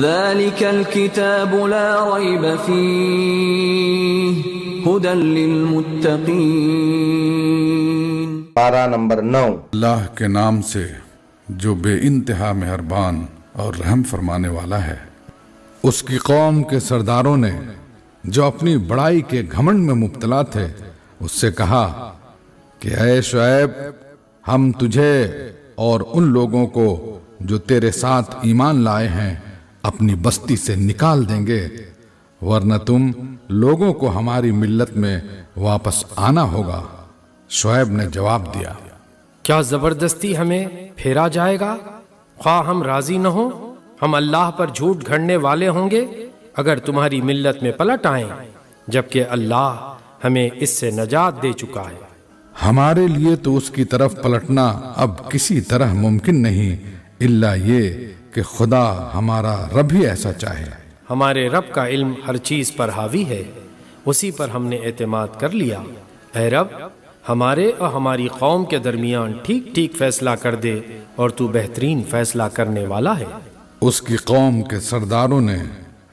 ذلك الكتاب لا ريب فيه هدى للمتقين۔ پارہ نمبر 9۔ اللہ کے نام سے جو بے انتہا مہربان اور رحم فرمانے والا ہے۔ اس کی قوم کے سرداروں نے جو اپنی بڑائی کے گھمنڈ میں مبتلا تھے اس سے کہا کہ اے شعیب، ہم تجھے اور ان لوگوں کو جو تیرے ساتھ ایمان لائے ہیں اپنی بستی سے نکال دیں گے، ورنہ تم لوگوں کو ہماری ملت میں واپس آنا ہوگا۔ شعیب نے جواب دیا، کیا زبردستی ہمیں پھیرا جائے گا؟ خواہ ہم راضی نہ ہوں، ہم اللہ پر جھوٹ گھڑنے والے ہوں گے اگر تمہاری ملت میں پلٹ آئیں، جبکہ اللہ ہمیں اس سے نجات دے چکا ہے۔ ہمارے لیے تو اس کی طرف پلٹنا اب کسی طرح ممکن نہیں الا یہ کہ خدا ہمارا رب ہی ایسا چاہے۔ ہمارے رب کا علم ہر چیز پر حاوی ہے، اسی پر ہم نے اعتماد کر لیا۔ اے رب، ہمارے اور ہماری قوم کے درمیان ٹھیک ٹھیک فیصلہ کر دے، اور تو بہترین فیصلہ کرنے والا ہے۔ اس کی قوم کے سرداروں نے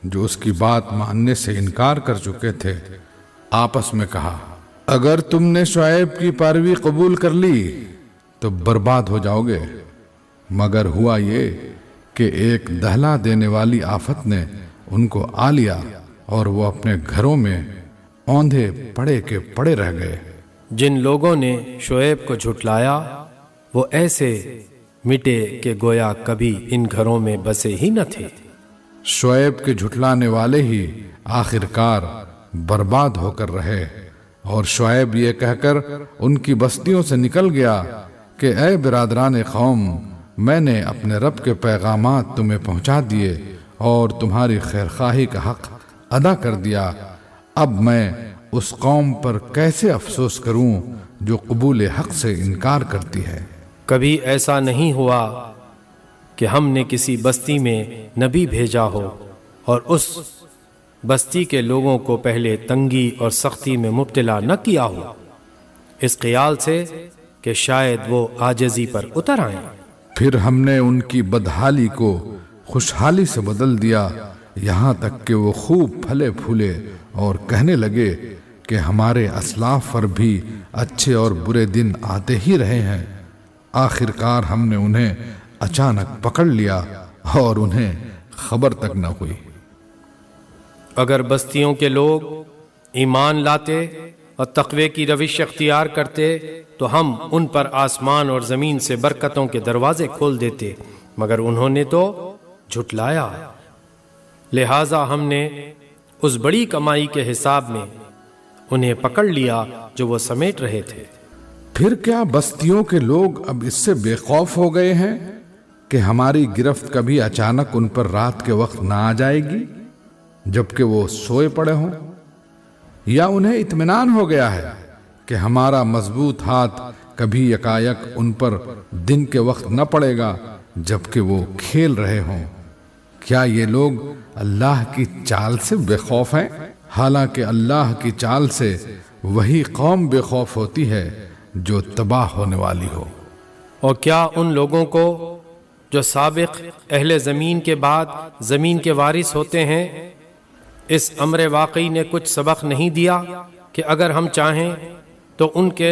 جو اس کی بات ماننے سے انکار کر چکے تھے آپس میں کہا، اگر تم نے شعیب کی پیروی قبول کر لی تو برباد ہو جاؤ گے۔ مگر ہوا یہ کہ ایک دہلا دینے والی آفت نے ان کو آ لیا اور وہ اپنے گھروں میں اوندھے پڑے کے پڑے رہ گئے۔ جن لوگوں نے شعیب کو جھٹلایا وہ ایسے مٹے کہ گویا کبھی ان گھروں میں بسے ہی نہ تھے۔ شعیب کے جھٹلانے والے ہی آخرکار برباد ہو کر رہے، اور شعیب یہ کہہ کر ان کی بستیوں سے نکل گیا کہ اے برادران قوم، میں نے اپنے رب کے پیغامات تمہیں پہنچا دیے اور تمہاری خیرخواہی کا حق ادا کر دیا۔ اب میں اس قوم پر کیسے افسوس کروں جو قبول حق سے انکار کرتی ہے۔ کبھی ایسا نہیں ہوا کہ ہم نے کسی بستی میں نبی بھیجا ہو اور اس بستی کے لوگوں کو پہلے تنگی اور سختی میں مبتلا نہ کیا ہو، اس خیال سے کہ شاید وہ عاجزی پر اتر آئیں۔ پھر ہم نے ان کی بدحالی کو خوشحالی سے بدل دیا، یہاں تک کہ وہ خوب پھلے پھولے اور کہنے لگے کہ ہمارے اسلاف پر بھی اچھے اور برے دن آتے ہی رہے ہیں۔ آخرکار ہم نے انہیں اچانک پکڑ لیا اور انہیں خبر تک نہ ہوئی۔ اگر بستیوں کے لوگ ایمان لاتے اور تقوی کی روش اختیار کرتے تو ہم ان پر آسمان اور زمین سے برکتوں کے دروازے کھول دیتے، مگر انہوں نے تو جھٹلایا، لہٰذا ہم نے اس بڑی کمائی کے حساب میں انہیں پکڑ لیا جو وہ سمیٹ رہے تھے۔ پھر کیا بستیوں کے لوگ اب اس سے بے خوف ہو گئے ہیں کہ ہماری گرفت کبھی اچانک ان پر رات کے وقت نہ آ جائے گی جبکہ وہ سوئے پڑے ہوں؟ یا انہیں اطمینان ہو گیا ہے کہ ہمارا مضبوط ہاتھ کبھی یکایک ان پر دن کے وقت نہ پڑے گا جبکہ وہ کھیل رہے ہوں؟ کیا یہ لوگ اللہ کی چال سے بے خوف ہیں؟ حالانکہ اللہ کی چال سے وہی قوم بے خوف ہوتی ہے جو تباہ ہونے والی ہو۔ اور کیا ان لوگوں کو جو سابق اہل زمین کے بعد زمین کے وارث ہوتے ہیں اس امر واقعی نے کچھ سبق نہیں دیا کہ اگر ہم چاہیں تو ان کے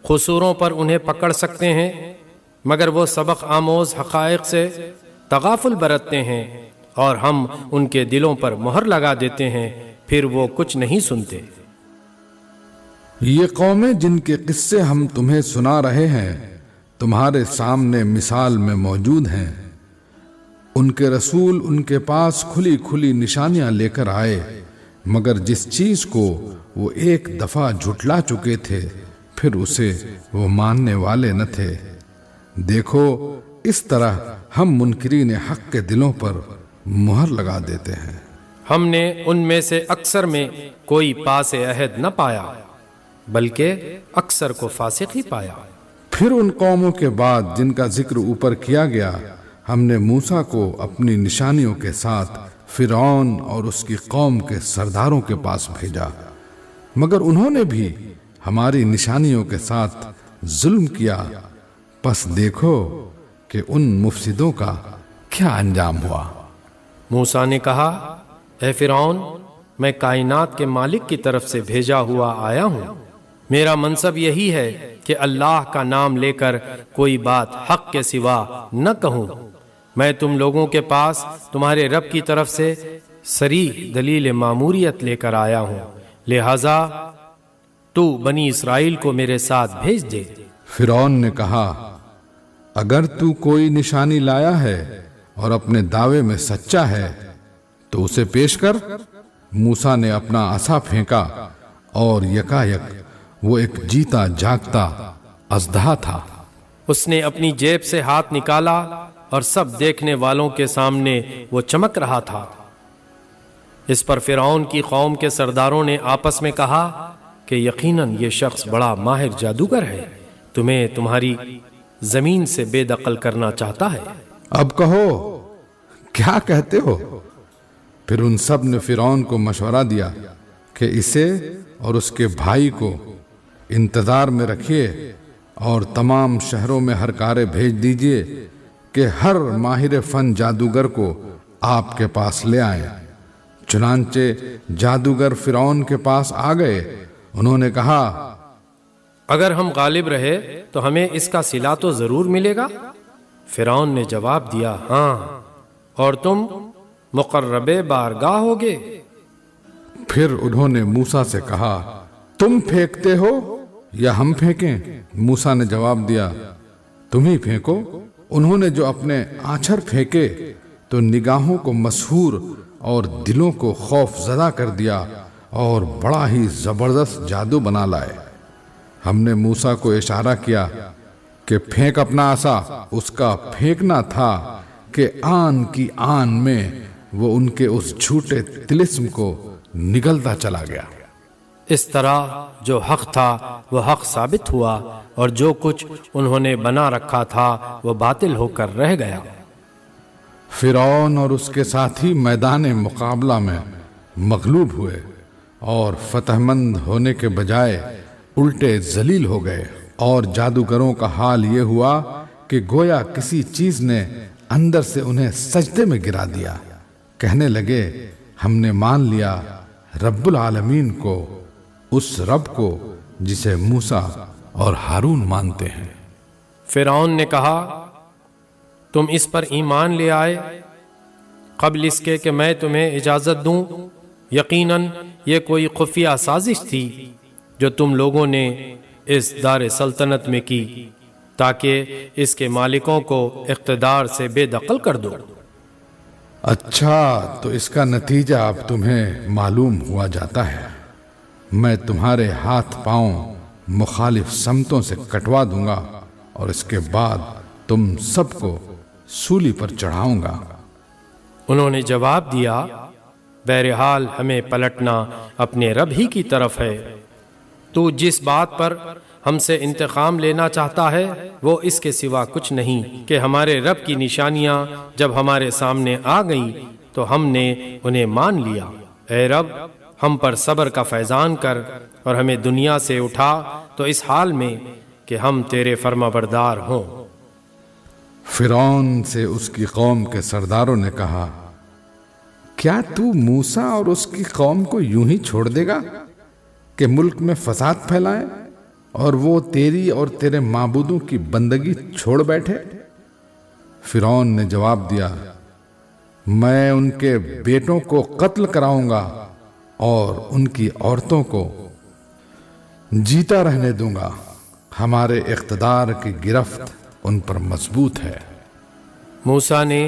قصوروں پر انہیں پکڑ سکتے ہیں، مگر وہ سبق آموز حقائق سے تغافل برتتے ہیں اور ہم ان کے دلوں پر مہر لگا دیتے ہیں، پھر وہ کچھ نہیں سنتے۔ یہ قومیں جن کے قصے ہم تمہیں سنا رہے ہیں تمہارے سامنے مثال میں موجود ہیں۔ ان کے رسول ان کے پاس کھلی کھلی نشانیاں لے کر آئے، مگر جس چیز کو وہ ایک دفعہ جھٹلا چکے تھے پھر اسے وہ ماننے والے نہ تھے۔ دیکھو اس طرح ہم منکرین حق کے دلوں پر مہر لگا دیتے ہیں۔ ہم نے ان میں سے اکثر میں کوئی پاس عہد نہ پایا بلکہ اکثر کو فاسق ہی پایا۔ پھر ان قوموں کے بعد جن کا ذکر اوپر کیا گیا ہم نے موسیٰ کو اپنی نشانیوں کے ساتھ فرعون اور اس کی قوم کے سرداروں کے پاس بھیجا، مگر انہوں نے بھی ہماری نشانیوں کے ساتھ ظلم کیا۔ پس دیکھو کہ ان مفسدوں کا کیا انجام ہوا۔ موسیٰ نے کہا اے فرعون میں کائنات کے مالک کی طرف سے بھیجا ہوا آیا ہوں، میرا منصب یہی ہے کہ اللہ کا نام لے کر کوئی بات حق کے سوا نہ کہوں۔ میں تم لوگوں کے پاس تمہارے رب کی طرف سے صریح دلیل ماموریت لے کر آیا ہوں، لہذا تو بنی اسرائیل کو میرے ساتھ بھیج دے۔ فرعون نے کہا اگر تو کوئی نشانی لایا ہے اور اپنے دعوے میں سچا ہے تو اسے پیش کر۔ موسیٰ نے اپنا عصا پھینکا اور یکایک وہ ایک جیتا جاگتا اژدہا تھا۔ اس نے اپنی جیب سے ہاتھ نکالا اور سب دیکھنے والوں کے سامنے وہ چمک رہا تھا۔ اس پر فرعون کی قوم کے سرداروں نے آپس میں کہا کہ یقیناً یہ شخص بڑا ماہر جادوگر ہے، تمہیں تمہاری زمین سے بے دخل کرنا چاہتا ہے۔ اب کہو کیا کہتے ہو؟ پھر ان سب نے فرعون کو مشورہ دیا کہ اسے اور اس کے بھائی کو انتظار میں رکھیے اور تمام شہروں میں ہر کارے بھیج دیجئے کہ ہر ماہر فن جادوگر کو آپ کے پاس لے آئیں۔ چنانچہ جادوگر فرعون کے پاس آ گئے۔ انہوں نے کہا اگر ہم غالب رہے تو ہمیں اس کا صلہ تو ضرور ملے گا۔ فرعون نے جواب دیا ہاں، اور تم مقرب بارگاہ ہوگے۔ پھر انہوں نے موسیٰ سے کہا تم پھینکتے ہو یا ہم پھینکیں؟ موسیٰ نے جواب دیا تم ہی پھینکو۔ انہوں نے جو اپنے آنچھر پھینکے تو نگاہوں کو مسحور اور دلوں کو خوف زدہ کر دیا اور بڑا ہی زبردست جادو بنا لائے۔ ہم نے موسیٰ کو اشارہ کیا کہ پھینک اپنا عصا۔ اس کا پھینکنا تھا کہ آن کی آن میں وہ ان کے اس جھوٹے طلسم کو نگلتا چلا گیا۔ اس طرح جو حق تھا وہ حق ثابت ہوا، اور جو کچھ انہوں نے بنا رکھا تھا وہ باطل ہو کر رہ گیا۔ فرعون اور اس کے ساتھی میدان مقابلہ میں مغلوب ہوئے اور فتح مند ہونے کے بجائے الٹے ذلیل ہو گئے، اور جادوگروں کا حال یہ ہوا کہ گویا کسی چیز نے اندر سے انہیں سجدے میں گرا دیا۔ کہنے لگے ہم نے مان لیا رب العالمین کو، اس رب کو جسے موسیٰ اور ہارون مانتے ہیں۔ فرعون نے کہا تم اس پر ایمان لے آئے قبل اس کے کہ میں تمہیں اجازت دوں؟ یقیناً یہ کوئی خفیہ سازش تھی جو تم لوگوں نے اس دار سلطنت میں کی تاکہ اس کے مالکوں کو اقتدار سے بے دخل کر دو۔ اچھا، تو اس کا نتیجہ اب تمہیں معلوم ہوا جاتا ہے۔ میں تمہارے ہاتھ پاؤں مخالف سمتوں سے کٹوا دوں گا اور اس کے بعد تم سب کو سولی پر چڑھاؤں گا۔ انہوں نے جواب دیا بہرحال ہمیں پلٹنا اپنے رب ہی کی طرف ہے۔ تو جس بات پر ہم سے انتقام لینا چاہتا ہے وہ اس کے سوا کچھ نہیں کہ ہمارے رب کی نشانیاں جب ہمارے سامنے آ گئیں تو ہم نے انہیں مان لیا۔ اے رب ہم پر صبر کا فیضان کر اور ہمیں دنیا سے اٹھا تو اس حال میں کہ ہم تیرے فرمانبردار ہوں۔ فرعون سے اس کی قوم کے سرداروں نے کہا کیا تو موسیٰ اور اس کی قوم کو یوں ہی چھوڑ دے گا کہ ملک میں فساد پھیلائیں اور وہ تیری اور تیرے معبودوں کی بندگی چھوڑ بیٹھے؟ فرعون نے جواب دیا میں ان کے بیٹوں کو قتل کراؤں گا اور ان کی عورتوں کو جیتا رہنے دوں گا۔ ہمارے اقتدار کی گرفت ان پر مضبوط ہے۔ موسیٰ نے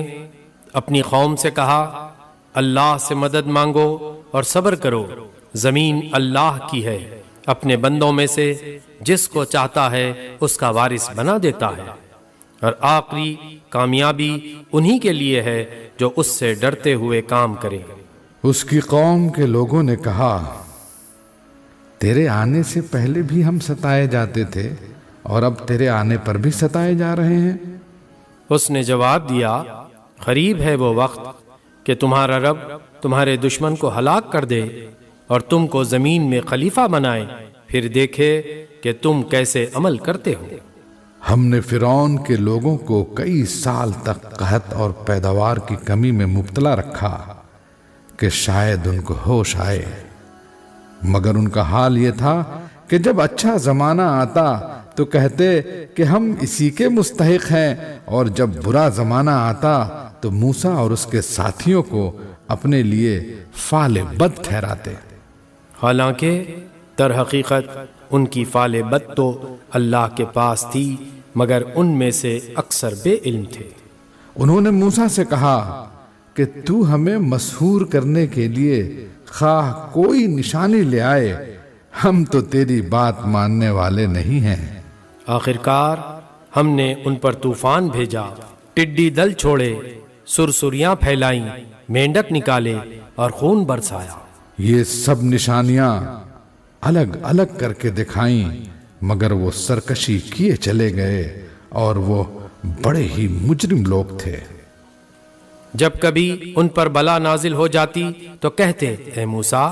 اپنی قوم سے کہا اللہ سے مدد مانگو اور صبر کرو، زمین اللہ کی ہے، اپنے بندوں میں سے جس کو چاہتا ہے اس کا وارث بنا دیتا ہے، اور آخری کامیابی انہی کے لیے ہے جو اس سے ڈرتے ہوئے کام کرے۔ اس کی قوم کے لوگوں نے کہا تیرے آنے سے پہلے بھی ہم ستائے جاتے تھے اور اب تیرے آنے پر بھی ستائے جا رہے ہیں۔ اس نے جواب دیا قریب ہے وہ وقت کہ تمہارا رب تمہارے دشمن کو ہلاک کر دے اور تم کو زمین میں خلیفہ بنائے، پھر دیکھے کہ تم کیسے عمل کرتے ہو۔ ہم نے فرعون کے لوگوں کو کئی سال تک قحط اور پیداوار کی کمی میں مبتلا رکھا کہ شاید ان کو ہوش آئے، مگر ان کا حال یہ تھا کہ جب اچھا زمانہ آتا تو کہتے کہ ہم اسی کے مستحق ہیں، اور جب برا زمانہ آتا تو موسیٰ اور اس کے ساتھیوں کو اپنے لیے فعال بد ٹھہراتے۔ حالانکہ در حقیقت ان کی فعال بد تو اللہ کے پاس تھی، مگر ان میں سے اکثر بے علم تھے۔ انہوں نے موسیٰ سے کہا کہ تو ہمیں مسحور کرنے کے لیے خواہ کوئی نشانی لے آئے، ہم تو تیری بات ماننے والے نہیں ہیں۔ آخرکار ہم نے ان پر طوفان بھیجا، ٹڈی دل چھوڑے، سرسریاں پھیلائیں، مینڈک نکالے اور خون برسایا۔ یہ سب نشانیاں الگ الگ کر کے دکھائیں، مگر وہ سرکشی کیے چلے گئے اور وہ بڑے ہی مجرم لوگ تھے۔ جب کبھی ان پر بلا نازل ہو جاتی تو کہتے، اے موسیٰ،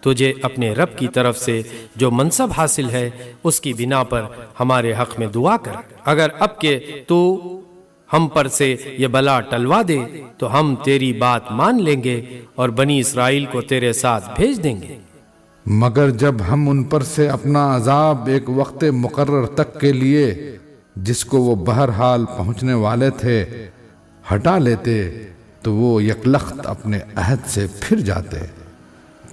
تجھے اپنے رب کی طرف سے جو منصب حاصل ہے اس کی بنا پر ہمارے حق میں دعا کر، اگر اب کہ تو ہم پر سے یہ بلا ٹلوا دے تو ہم تیری بات مان لیں گے اور بنی اسرائیل کو تیرے ساتھ بھیج دیں گے۔ مگر جب ہم ان پر سے اپنا عذاب ایک وقت مقرر تک کے لیے، جس کو وہ بہرحال پہنچنے والے تھے، ہٹا لیتے تو وہ یکلخت اپنے عہد سے پھر جاتے۔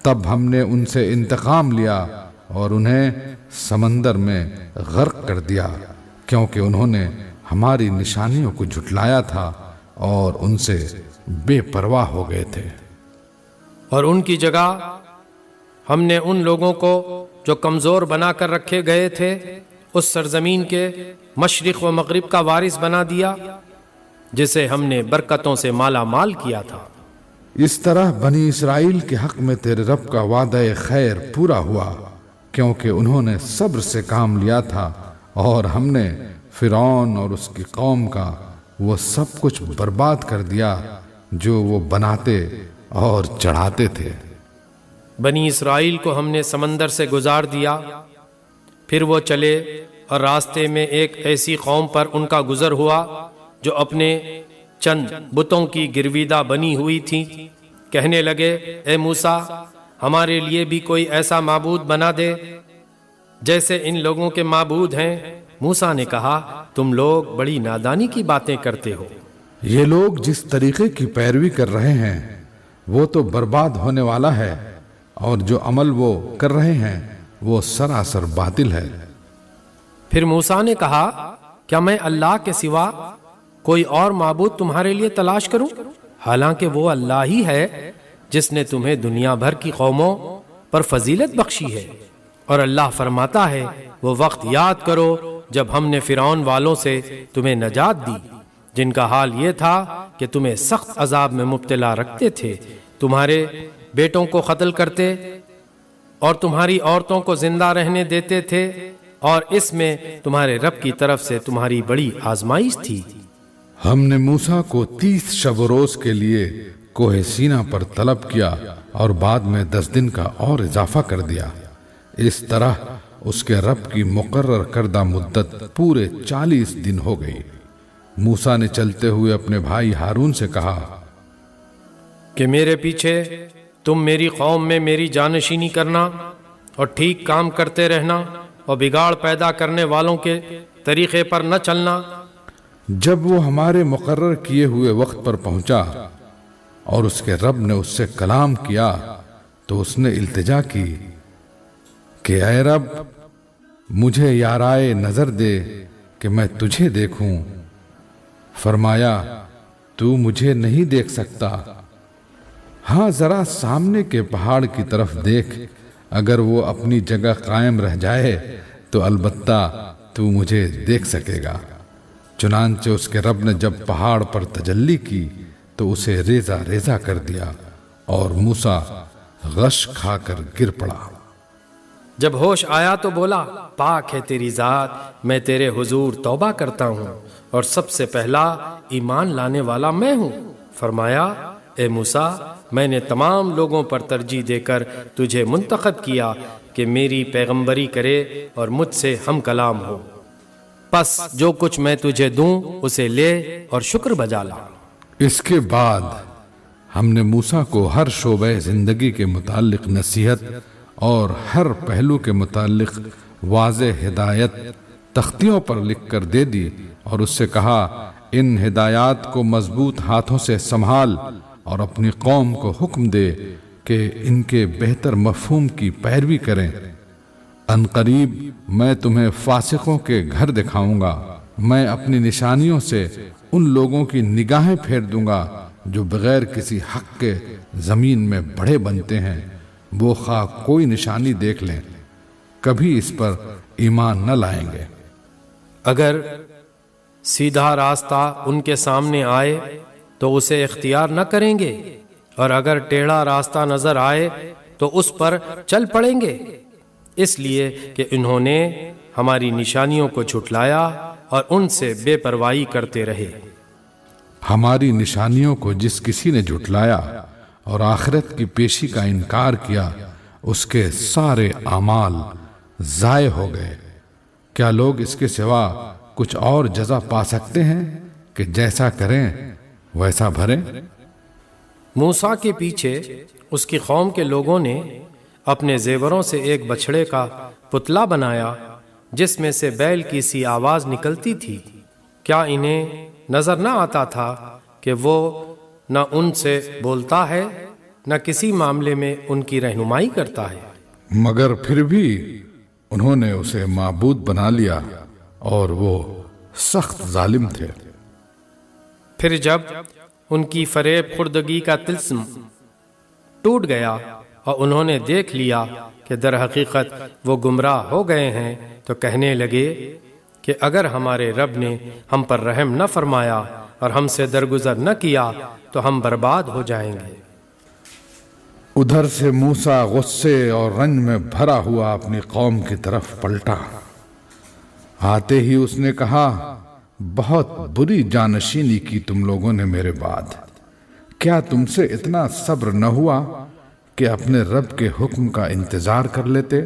تب ہم نے ان سے انتقام لیا اور انہیں سمندر میں غرق کر دیا، کیونکہ انہوں نے ہماری نشانیوں کو جھٹلایا تھا اور ان سے بے پرواہ ہو گئے تھے۔ اور ان کی جگہ ہم نے ان لوگوں کو جو کمزور بنا کر رکھے گئے تھے اس سرزمین کے مشرق و مغرب کا وارث بنا دیا، جسے ہم نے برکتوں سے مالا مال کیا تھا۔ اس طرح بنی اسرائیل کے حق میں تیرے رب کا وعدہ خیر پورا ہوا، کیونکہ انہوں نے صبر سے کام لیا تھا، اور ہم نے فرعون اور اس کی قوم کا وہ سب کچھ برباد کر دیا جو وہ بناتے اور چڑھاتے تھے۔ بنی اسرائیل کو ہم نے سمندر سے گزار دیا، پھر وہ چلے اور راستے میں ایک ایسی قوم پر ان کا گزر ہوا جو اپنے چند بتوں کی گرویدہ بنی ہوئی تھی۔ کہنے لگے، اے موسیٰ، ہمارے لیے بھی کوئی ایسا معبود بنا دے جیسے ان لوگوں کے معبود ہیں۔ موسیٰ نے کہا، تم لوگ بڑی نادانی کی باتیں کرتے ہو۔ یہ لوگ جس طریقے کی پیروی کر رہے ہیں وہ تو برباد ہونے والا ہے، اور جو عمل وہ کر رہے ہیں وہ سراسر باطل ہے۔ پھر موسیٰ نے کہا، کیا میں اللہ کے سوا کوئی اور معبود تمہارے لیے تلاش کروں؟ حالانکہ وہ اللہ ہی ہے جس نے تمہیں دنیا بھر کی قوموں پر فضیلت بخشی ہے۔ اور اللہ فرماتا ہے، وہ وقت یاد کرو جب ہم نے فرعون والوں سے تمہیں نجات دی، جن کا حال یہ تھا کہ تمہیں سخت عذاب میں مبتلا رکھتے تھے، تمہارے بیٹوں کو قتل کرتے اور تمہاری عورتوں کو زندہ رہنے دیتے تھے، اور اس میں تمہارے رب کی طرف سے تمہاری بڑی آزمائش تھی۔ ہم نے موسیٰ کو 30 شب و روز کے لیے کوہ سینا پر طلب کیا اور بعد میں 10 دن کا اور اضافہ کر دیا۔ اس طرح اس کے رب کی مقرر کردہ مدت پورے 40 دن ہو گئی۔ موسیٰ نے چلتے ہوئے اپنے بھائی ہارون سے کہا کہ میرے پیچھے تم میری قوم میں میری جانشینی کرنا اور ٹھیک کام کرتے رہنا اور بگاڑ پیدا کرنے والوں کے طریقے پر نہ چلنا۔ جب وہ ہمارے مقرر کیے ہوئے وقت پر پہنچا اور اس کے رب نے اس سے کلام کیا تو اس نے التجا کی کہ اے رب، مجھے یارائے نظر دے کہ میں تجھے دیکھوں۔ فرمایا، تو مجھے نہیں دیکھ سکتا، ہاں ذرا سامنے کے پہاڑ کی طرف دیکھ، اگر وہ اپنی جگہ قائم رہ جائے تو البتہ تو مجھے دیکھ سکے گا۔ چنانچہ اس کے رب نے جب پہاڑ پر تجلی کی تو اسے ریزہ ریزہ کر دیا اور موسیٰ غش کھا کر گر پڑا۔ جب ہوش آیا تو بولا، پاک ہے تیری ذات، میں تیرے حضور توبہ کرتا ہوں اور سب سے پہلا ایمان لانے والا میں ہوں۔ فرمایا، اے موسیٰ، میں نے تمام لوگوں پر ترجیح دے کر تجھے منتخب کیا کہ میری پیغمبری کرے اور مجھ سے ہم کلام ہو۔ پس جو کچھ میں تجھے دوں اسے لے اور شکر بجا لا۔ اس کے بعد ہم نے موسیٰ کو ہر شعبہ زندگی کے متعلق نصیحت اور ہر پہلو کے متعلق واضح ہدایت تختیوں پر لکھ کر دے دی، اور اس سے کہا ان ہدایات کو مضبوط ہاتھوں سے سنبھال اور اپنی قوم کو حکم دے کہ ان کے بہتر مفہوم کی پیروی کریں۔ ان قریب میں تمہیں فاسقوں کے گھر دکھاؤں گا، میں اپنی نشانیوں سے ان لوگوں کی نگاہیں پھیر دوں گا جو بغیر کسی حق کے زمین میں بڑے بنتے ہیں، وہ خواہ کوئی نشانی دیکھ لیں کبھی اس پر ایمان نہ لائیں گے۔ اگر سیدھا راستہ ان کے سامنے آئے تو اسے اختیار نہ کریں گے، اور اگر ٹیڑھا راستہ نظر آئے تو اس پر چل پڑیں گے، اس لیے کہ انہوں نے ہماری نشانیوں کو جھٹلایا اور ان سے بے پرواہی کرتے رہے۔ ہماری نشانیوں کو جس کسی نے جھٹلایا اور آخرت کی پیشی کا انکار کیا، اس کے سارے اعمال ضائع ہو گئے۔ کیا لوگ اس کے سوا کچھ اور جزا پا سکتے ہیں کہ جیسا کریں ویسا بھریں؟ موسیٰ کے پیچھے اس کی قوم کے لوگوں نے اپنے زیوروں سے ایک بچھڑے کا پتلا بنایا جس میں سے بیل کی سی آواز نکلتی تھی۔ کیا انہیں نظر نہ آتا تھا کہ وہ نہ ان سے بولتا ہے نہ کسی معاملے میں ان کی رہنمائی کرتا ہے؟ مگر پھر بھی انہوں نے اسے معبود بنا لیا اور وہ سخت ظالم تھے۔ پھر جب ان کی فریب خوردگی کا طلسم ٹوٹ گیا اور انہوں نے دیکھ لیا کہ در حقیقت وہ گمراہ ہو گئے ہیں، تو کہنے لگے کہ اگر ہمارے رب نے ہم پر رحم نہ فرمایا اور ہم سے درگزر نہ کیا تو ہم برباد ہو جائیں گے۔ ادھر سے موسیٰ غصے اور رنج میں بھرا ہوا اپنی قوم کی طرف پلٹا۔ آتے ہی اس نے کہا، بہت بری جانشینی کی تم لوگوں نے میرے بعد۔ کیا تم سے اتنا صبر نہ ہوا کہ اپنے رب کے حکم کا انتظار کر لیتے؟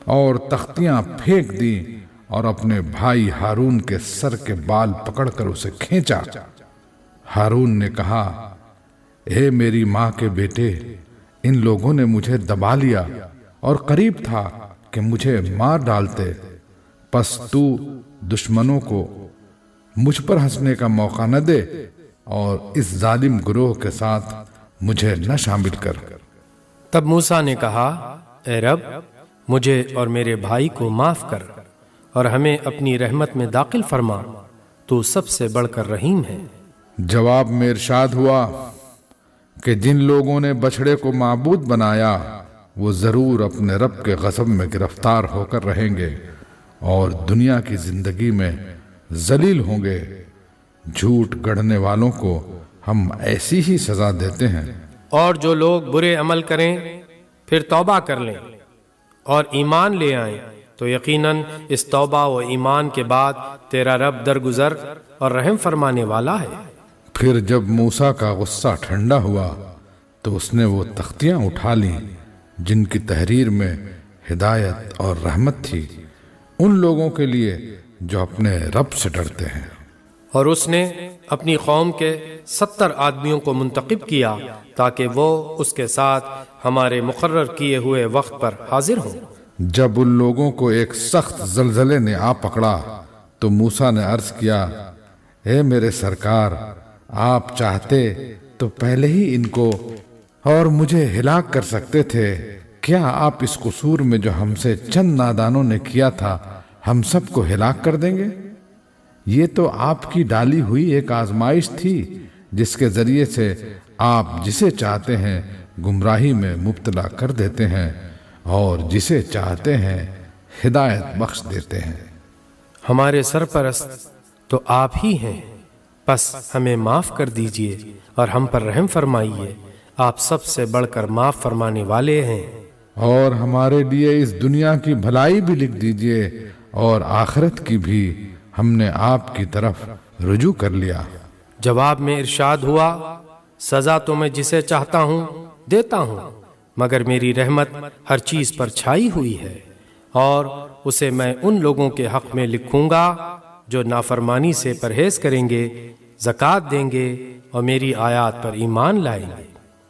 اور تختیاں پھینک دی اور اپنے بھائی ہارون کے سر کے بال پکڑ کر اسے کھینچا۔ ہارون نے کہا، اے میری ماں کے بیٹے، ان لوگوں نے مجھے دبا لیا اور قریب تھا کہ مجھے مار ڈالتے، پس تو دشمنوں کو مجھ پر ہنسنے کا موقع نہ دے اور اس ظالم گروہ کے ساتھ مجھے نہ شامل کر۔ تب موسیٰ نے کہا، اے رب، مجھے اور میرے بھائی کو معاف کر اور ہمیں اپنی رحمت میں داخل فرما، تو سب سے بڑھ کر رحیم ہے۔ جواب میں ارشاد ہوا کہ جن لوگوں نے بچھڑے کو معبود بنایا وہ ضرور اپنے رب کے غضب میں گرفتار ہو کر رہیں گے اور دنیا کی زندگی میں ذلیل ہوں گے۔ جھوٹ گڑھنے والوں کو ہم ایسی ہی سزا دیتے ہیں۔ اور جو لوگ برے عمل کریں پھر توبہ کر لیں اور ایمان لے آئیں تو یقیناً اس توبہ و ایمان کے بعد تیرا رب درگزر اور رحم فرمانے والا ہے۔ پھر جب موسیٰ کا غصہ ٹھنڈا ہوا تو اس نے وہ تختیاں اٹھا لیں جن کی تحریر میں ہدایت اور رحمت تھی ان لوگوں کے لیے جو اپنے رب سے ڈرتے ہیں۔ اور اس نے اپنی قوم کے 70 آدمیوں کو منتخب کیا تاکہ وہ اس کے ساتھ ہمارے مقرر کیے ہوئے وقت پر حاضر ہوں۔ جب ان لوگوں کو ایک سخت زلزلے نے آ پکڑا تو موسیٰ نے عرض کیا، اے میرے سرکار، آپ چاہتے تو پہلے ہی ان کو اور مجھے ہلاک کر سکتے تھے۔ کیا آپ اس قصور میں جو ہم سے چند نادانوں نے کیا تھا ہم سب کو ہلاک کر دیں گے؟ یہ تو آپ کی ڈالی ہوئی ایک آزمائش تھی جس کے ذریعے سے آپ جسے چاہتے ہیں گمراہی میں مبتلا کر دیتے ہیں اور جسے چاہتے ہیں ہدایت بخش دیتے ہیں۔ ہمارے سرپرست تو آپ ہی ہیں، بس ہمیں معاف کر دیجئے اور ہم پر رحم فرمائیے، آپ سب سے بڑھ کر معاف فرمانے والے ہیں۔ اور ہمارے لیے اس دنیا کی بھلائی بھی لکھ دیجئے اور آخرت کی بھی، ہم نے آپ کی طرف رجوع کر لیا۔ جواب میں ارشاد ہوا، سزا تو میں جسے چاہتا ہوں دیتا ہوں، مگر میری رحمت ہر چیز پر چھائی ہوئی ہے اور اسے میں ان لوگوں کے حق میں لکھوں گا جو نافرمانی سے پرہیز کریں گے، زکوٰۃ دیں گے اور میری آیات پر ایمان لائیں گے۔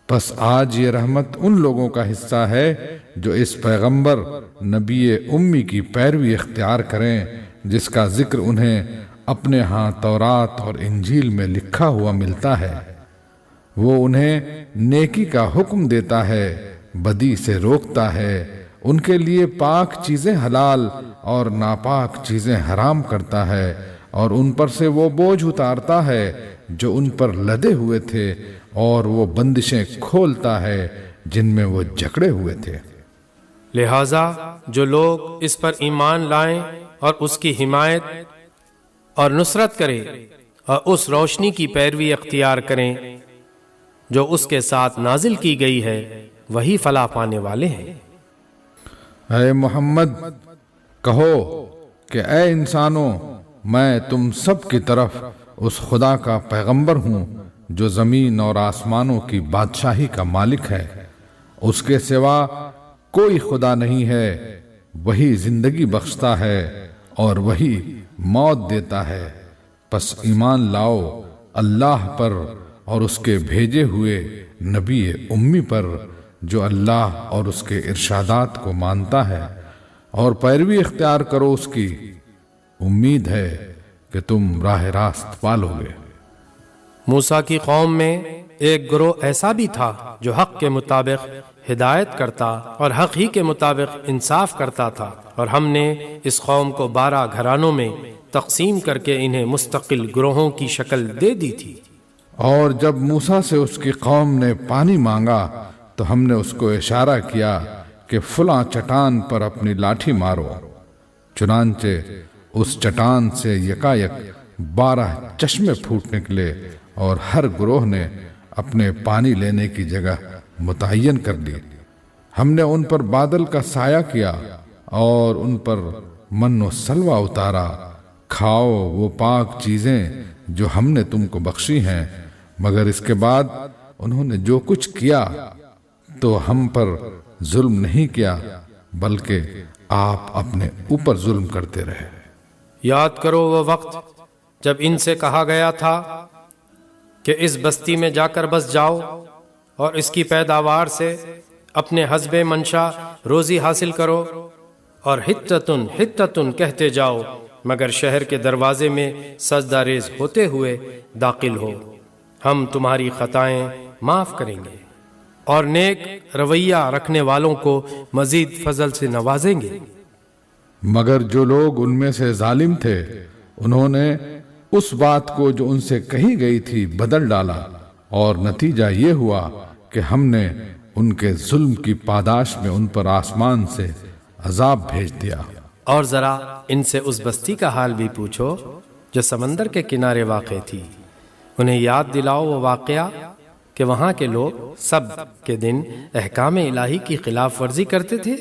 پس آج یہ رحمت ان لوگوں کا حصہ ہے جو اس پیغمبر نبی امی کی پیروی اختیار کریں، جس کا ذکر انہیں اپنے ہاں تورات اور انجیل میں لکھا ہوا ملتا ہے۔ وہ انہیں نیکی کا حکم دیتا ہے، بدی سے روکتا ہے، ان کے لیے پاک چیزیں حلال اور ناپاک چیزیں حرام کرتا ہے، اور ان پر سے وہ بوجھ اتارتا ہے جو ان پر لدے ہوئے تھے، اور وہ بندشیں کھولتا ہے جن میں وہ جکڑے ہوئے تھے۔ لہذا جو لوگ اس پر ایمان لائیں اور اس کی حمایت اور نصرت کریں اور اس روشنی کی پیروی اختیار کریں جو اس کے ساتھ نازل کی گئی ہے، وہی فلاح پانے والے ہیں۔ اے محمد کہو کہ اے انسانوں، میں تم سب کی طرف اس خدا کا پیغمبر ہوں جو زمین اور آسمانوں کی بادشاہی کا مالک ہے، اس کے سوا کوئی خدا نہیں ہے، وہی زندگی بخشتا ہے اور وہی موت دیتا ہے۔ پس ایمان لاؤ اللہ پر اور اس کے بھیجے ہوئے نبی امی پر جو اللہ اور اس کے ارشادات کو مانتا ہے، اور پیروی اختیار کرو اس کی۔ امید ہے کہ تم راہ راست پالو گے۔ موسیٰ کی قوم میں ایک گروہ ایسا بھی تھا جو حق کے مطابق ہدایت کرتا اور حق ہی کے مطابق انصاف کرتا تھا، اور ہم نے اس قوم کو 12 گھرانوں میں تقسیم کر کے انہیں مستقل گروہوں کی شکل دے دی تھی۔ اور جب موسیٰ سے اس کی قوم نے پانی مانگا تو ہم نے اس کو اشارہ کیا کہ فلاں چٹان پر اپنی لاٹھی مارو، چنانچہ اس چٹان سے یکایک 12 چشمے پھوٹ نکلے، اور ہر گروہ نے اپنے پانی لینے کی جگہ متعین کر لی۔ ہم نے ان پر بادل کا سایہ کیا اور ان پر من و سلوہ اتارا، کھاؤ وہ پاک چیزیں جو ہم نے تم کو بخشی ہیں، مگر اس کے بعد انہوں نے جو کچھ کیا تو ہم پر ظلم نہیں کیا، بلکہ آپ اپنے اوپر ظلم کرتے رہے۔ یاد کرو وہ وقت جب ان سے کہا گیا تھا کہ اس بستی میں جا کر بس جاؤ اور اس کی پیداوار سے اپنے حسب منشا روزی حاصل کرو، اور حتتن حتتن کہتے جاؤ مگر شہر کے دروازے میں سجدہ ریز ہوتے ہوئے داخل ہو، ہم تمہاری خطائیں معاف کریں گے اور نیک رویہ رکھنے والوں کو مزید فضل سے نوازیں گے۔ مگر جو لوگ ان میں سے ظالم تھے انہوں نے اس بات کو جو ان سے کہی گئی تھی بدل ڈالا، اور نتیجہ یہ ہوا کہ ہم نے ان کے ظلم کی پاداش میں ان پر آسمان سے عذاب بھیج دیا۔ اور ذرا ان سے اس بستی کا حال بھی پوچھو جو سمندر کے کنارے واقع تھی، انہیں یاد دلاؤ وہ واقعہ کہ وہاں کے لوگ سبت کے دن احکام الہی کی خلاف ورزی کرتے تھے،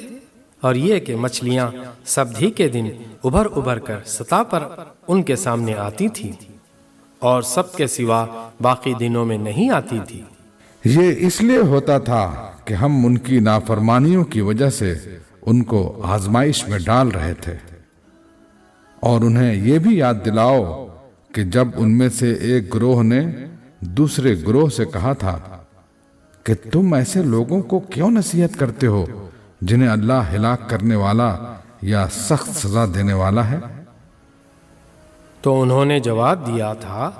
اور یہ کہ مچھلیاں سبت ہی کے دن ابھر ابھر کر سطح پر ان کے سامنے آتی تھیں، اور سبت کے سوا باقی دنوں میں نہیں آتی تھی۔ یہ اس لیے ہوتا تھا کہ ہم ان کی نافرمانیوں کی وجہ سے ان کو آزمائش میں ڈال رہے تھے۔ اور انہیں یہ بھی یاد دلاؤ کہ جب ان میں سے ایک گروہ نے دوسرے گروہ سے کہا تھا کہ تم ایسے لوگوں کو کیوں نصیحت کرتے ہو جنہیں اللہ ہلاک کرنے والا یا سخت سزا دینے والا ہے؟ تو انہوں نے جواب دیا تھا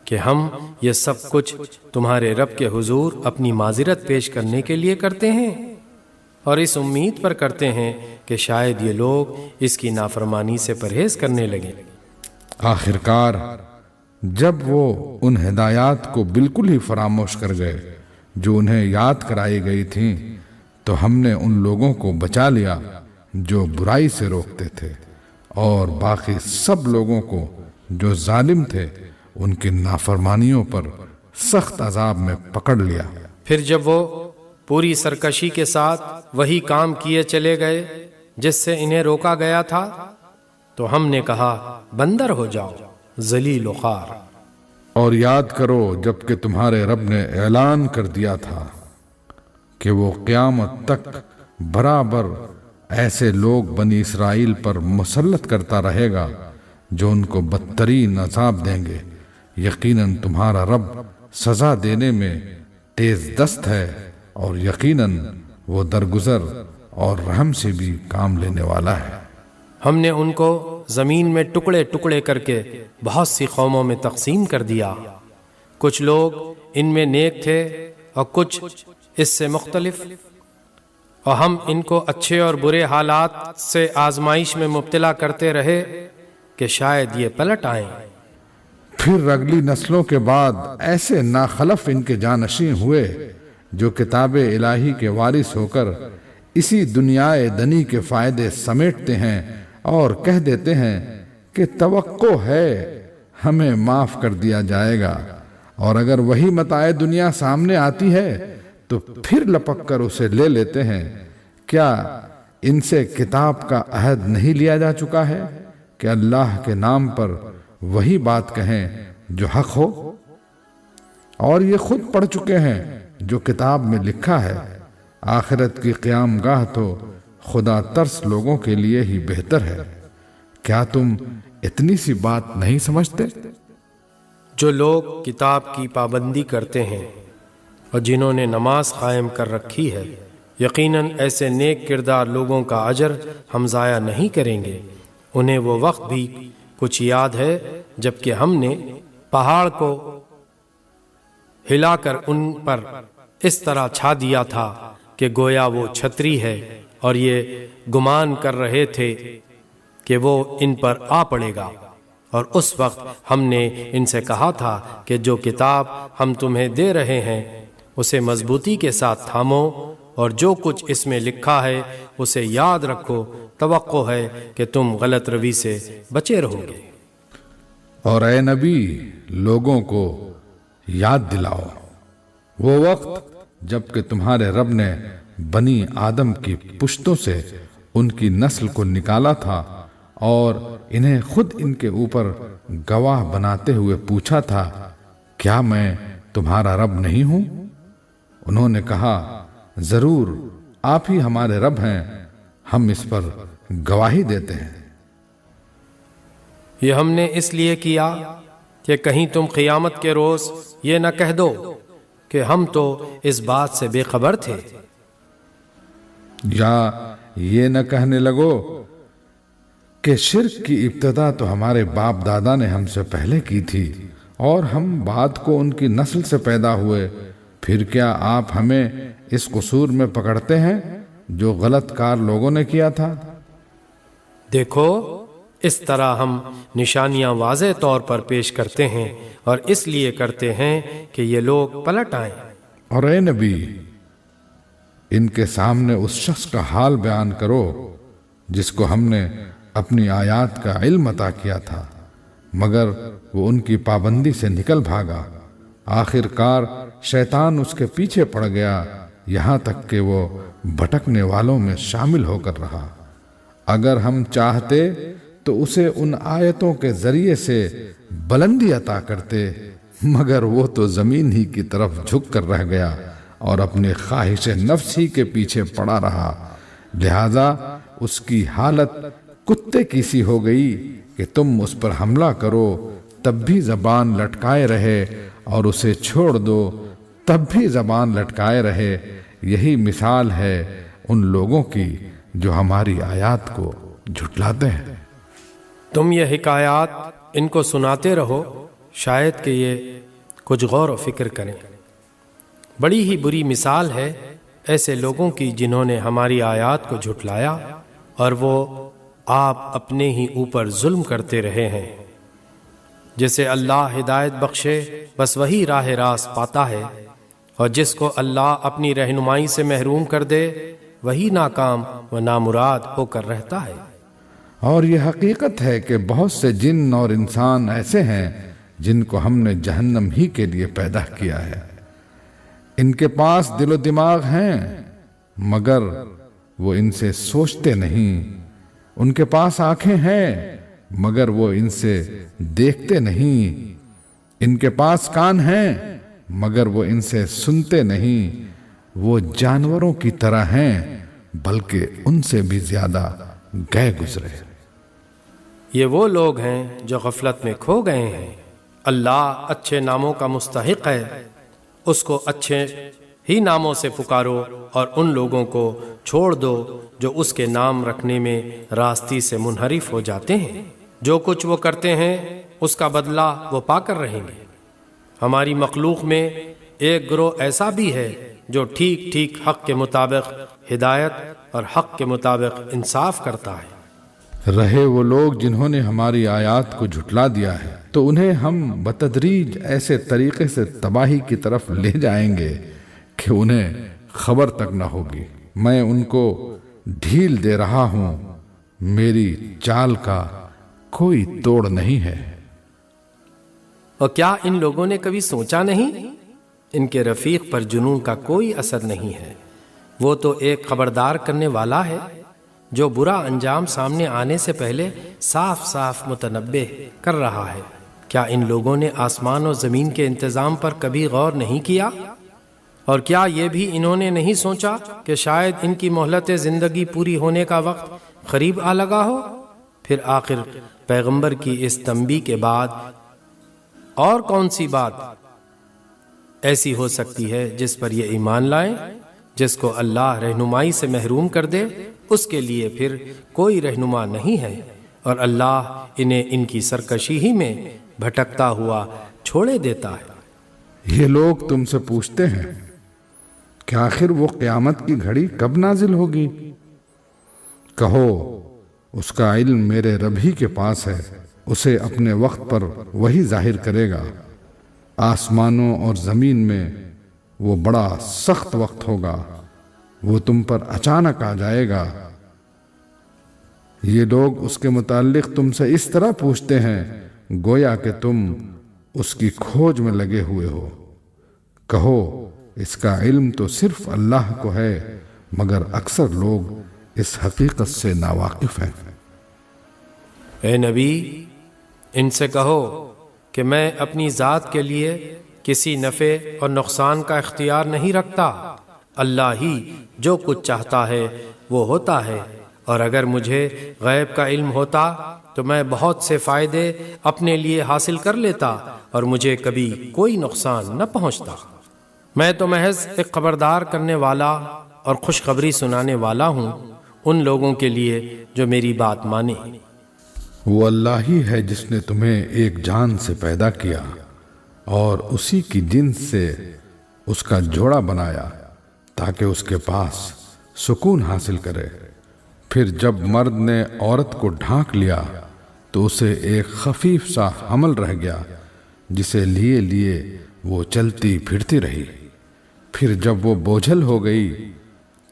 کہ ہم یہ سب کچھ تمہارے رب کے حضور اپنی معذرت پیش کرنے کے لیے کرتے ہیں، اور اس امید پر کرتے ہیں کہ شاید یہ لوگ اس کی نافرمانی سے پرہیز کرنے لگیں۔ آخرکار جب وہ ان ہدایات کو بالکل ہی فراموش کر گئے جو انہیں یاد کرائی گئی تھیں، تو ہم نے ان لوگوں کو بچا لیا جو برائی سے روکتے تھے، اور باقی سب لوگوں کو جو ظالم تھے ان کی نافرمانیوں پر سخت عذاب میں پکڑ لیا۔ پھر جب وہ پوری سرکشی کے ساتھ وہی کام کیے چلے گئے جس سے انہیں روکا گیا تھا، تو ہم نے کہا بندر ہو جاؤ ذلیل و خوار۔ اور یاد کرو جب کہ تمہارے رب نے اعلان کر دیا تھا کہ وہ قیامت تک برابر ایسے لوگ بنی اسرائیل پر مسلط کرتا رہے گا جو ان کو بدترین عذاب دیں گے۔ یقیناً تمہارا رب سزا دینے میں تیز دست ہے اور یقیناً وہ درگزر اور رحم سے بھی کام لینے والا ہے۔ ہم نے ان کو زمین میں ٹکڑے ٹکڑے کر کے بہت سی قوموں میں تقسیم کر دیا، کچھ لوگ ان میں نیک تھے اور کچھ اس سے مختلف، اور ہم ان کو اچھے اور برے حالات سے آزمائش میں مبتلا کرتے رہے کہ شاید یہ پلٹ آئیں۔ پھر اگلی نسلوں کے بعد ایسے ناخلف ان کے جانشین ہوئے جو کتاب الہی کے وارث ہو کر اسی دنیا دنی کے فائدے سمیٹتے ہیں اور کہہ دیتے ہیں کہ توقع ہے ہمیں معاف کر دیا جائے گا، اور اگر وہی متاع دنیا سامنے آتی ہے تو پھر لپک کر اسے لے لیتے ہیں۔ کیا ان سے کتاب کا عہد نہیں لیا جا چکا ہے کہ اللہ کے نام پر وہی بات کہیں جو حق ہو؟ اور یہ خود پڑھ چکے ہیں جو کتاب میں لکھا ہے۔ آخرت کی قیام گاہ تو خدا ترس لوگوں کے لیے ہی بہتر ہے۔ کیا تم اتنی سی بات نہیں سمجھتے؟ جو لوگ کتاب کی پابندی کرتے ہیں اور جنہوں نے نماز قائم کر رکھی ہے، یقیناً ایسے نیک کردار لوگوں کا اجر ہم ضائع نہیں کریں گے۔ انہیں وہ وقت بھی کچھ یاد ہے جب کہ ہم نے پہاڑ کو ہلا کر ان پر اس طرح چھا دیا تھا کہ گویا وہ چھتری ہے، اور یہ گمان کر رہے تھے کہ وہ ان پر آ پڑے گا، اور اس وقت ہم نے ان سے کہا تھا کہ جو کتاب ہم تمہیں دے رہے ہیں اسے مضبوطی کے ساتھ تھامو، اور جو کچھ اس میں لکھا ہے اسے یاد رکھو، توقع ہے کہ تم غلط روی سے بچے رہو گے۔ اور اے نبی، لوگوں کو یاد دلاؤ وہ وقت جب کہ تمہارے رب نے بنی آدم کی پشتوں سے ان کی نسل کو نکالا تھا اور انہیں خود ان کے اوپر گواہ بناتے ہوئے پوچھا تھا، کیا میں تمہارا رب نہیں ہوں؟ انہوں نے کہا، ضرور آپ ہی ہمارے رب ہیں، ہم اس پر گواہی دیتے ہیں۔ یہ ہم نے اس لیے کیا کہ کہیں تم قیامت کے روز یہ نہ کہہ دو کہ ہم تو اس بات سے بے خبر تھے، یا یہ نہ کہنے لگو کہ شرک کی ابتدا تو ہمارے باپ دادا نے ہم سے پہلے کی تھی اور ہم بعد کو ان کی نسل سے پیدا ہوئے، پھر کیا آپ ہمیں اس قصور میں پکڑتے ہیں جو غلط کار لوگوں نے کیا تھا؟ دیکھو اس طرح ہم نشانیاں واضح طور پر پیش کرتے ہیں، اور اس لیے کرتے ہیں کہ یہ لوگ پلٹ آئیں۔ اور اے نبی، ان کے سامنے اس شخص کا حال بیان کرو جس کو ہم نے اپنی آیات کا علم عطا کیا تھا، مگر وہ ان کی پابندی سے نکل بھاگا۔ آخر کار شیطان اس کے پیچھے پڑ گیا، یہاں تک کہ وہ بھٹکنے والوں میں شامل ہو کر رہا۔ اگر ہم چاہتے تو اسے ان آیتوں کے ذریعے سے بلندی عطا کرتے، مگر وہ تو زمین ہی کی طرف جھک کر رہ گیا اور اپنے خواہش نفس ہی کے پیچھے پڑا رہا، لہذا اس کی حالت کتے کی سی ہو گئی کہ تم اس پر حملہ کرو تب بھی زبان لٹکائے رہے، اور اسے چھوڑ دو تب بھی زبان لٹکائے رہے۔ یہی مثال ہے ان لوگوں کی جو ہماری آیات کو جھٹلاتے ہیں۔ تم یہ حکایات ان کو سناتے رہو، شاید کہ یہ کچھ غور و فکر کریں۔ بڑی ہی بری مثال ہے ایسے لوگوں کی جنہوں نے ہماری آیات کو جھٹلایا، اور وہ آپ اپنے ہی اوپر ظلم کرتے رہے ہیں۔ جسے اللہ ہدایت بخشے بس وہی راہ راست پاتا ہے، اور جس کو اللہ اپنی رہنمائی سے محروم کر دے وہی ناکام و نامراد ہو کر رہتا ہے۔ اور یہ حقیقت ہے کہ بہت سے جن اور انسان ایسے ہیں جن کو ہم نے جہنم ہی کے لیے پیدا کیا ہے۔ ان کے پاس دل و دماغ ہیں مگر وہ ان سے سوچتے نہیں، ان کے پاس آنکھیں ہیں مگر وہ ان سے دیکھتے نہیں، ان کے پاس کان ہیں مگر وہ ان سے سنتے نہیں۔ وہ جانوروں کی طرح ہیں بلکہ ان سے بھی زیادہ گئے گزرے۔ یہ وہ لوگ ہیں جو غفلت میں کھو گئے ہیں۔ اللہ اچھے ناموں کا مستحق ہے، اس کو اچھے ہی ناموں سے پکارو اور ان لوگوں کو چھوڑ دو جو اس کے نام رکھنے میں راستی سے منحرف ہو جاتے ہیں۔ جو کچھ وہ کرتے ہیں اس کا بدلہ وہ پا کر رہیں گے۔ ہماری مخلوق میں ایک گروہ ایسا بھی ہے جو ٹھیک ٹھیک حق کے مطابق ہدایت اور حق کے مطابق انصاف کرتا ہے۔ رہے وہ لوگ جنہوں نے ہماری آیات کو جھٹلا دیا ہے تو انہیں ہم بتدریج ایسے طریقے سے تباہی کی طرف لے جائیں گے کہ انہیں خبر تک نہ ہوگی۔ میں ان کو ڈھیل دے رہا ہوں، میری چال کا کوئی توڑ نہیں ہے۔ اور کیا ان لوگوں نے کبھی سوچا نہیں؟ ان کے رفیق پر جنون کا کوئی اثر نہیں ہے۔ وہ تو ایک خبردار کرنے والا ہے جو برا انجام سامنے آنے سے پہلے صاف صاف متنبہ کر رہا ہے۔ کیا ان لوگوں نے آسمان و زمین کے انتظام پر کبھی غور نہیں کیا؟ اور کیا یہ بھی انہوں نے نہیں سوچا کہ شاید ان کی مہلت زندگی پوری ہونے کا وقت قریب آ لگا ہو؟ پھر آخر پیغمبر کی اس تنبیہ کے بعد اور کون سی بات ایسی ہو سکتی ہے جس پر یہ ایمان لائیں؟ جس کو اللہ رہنمائی سے محروم کر دے اس کے لیے پھر کوئی رہنما نہیں ہے، اور اللہ انہیں ان کی سرکشی ہی میں بھٹکتا ہوا چھوڑے دیتا ہے۔ یہ لوگ تم سے پوچھتے ہیں کہ آخر وہ قیامت کی گھڑی کب نازل ہوگی؟ کہو اس کا علم میرے رب ہی کے پاس ہے، اسے اپنے وقت پر وہی ظاہر کرے گا۔ آسمانوں اور زمین میں وہ بڑا سخت وقت ہوگا، وہ تم پر اچانک آ جائے گا۔ یہ لوگ اس کے متعلق تم سے اس طرح پوچھتے ہیں گویا کہ تم اس کی کھوج میں لگے ہوئے ہو۔ کہو اس کا علم تو صرف اللہ کو ہے، مگر اکثر لوگ اس حقیقت سے ناواقف ہیں۔ اے نبی، ان سے کہو کہ میں اپنی ذات کے لیے کسی نفع اور نقصان کا اختیار نہیں رکھتا۔ اللہ ہی جو کچھ چاہتا ہے وہ ہوتا ہے، اور اگر مجھے غیب کا علم ہوتا تو میں بہت سے فائدے اپنے لیے حاصل کر لیتا اور مجھے کبھی کوئی نقصان نہ پہنچتا۔ میں تو محض ایک خبردار کرنے والا اور خوشخبری سنانے والا ہوں ان لوگوں کے لیے جو میری بات مانے۔ وہ اللہ ہی ہے جس نے تمہیں ایک جان سے پیدا کیا اور اسی کی جنس سے اس کا جوڑا بنایا تاکہ اس کے پاس سکون حاصل کرے۔ پھر جب مرد نے عورت کو ڈھانک لیا تو اسے ایک خفیف سا حمل رہ گیا جسے لیے لیے وہ چلتی پھرتی رہی۔ پھر جب وہ بوجھل ہو گئی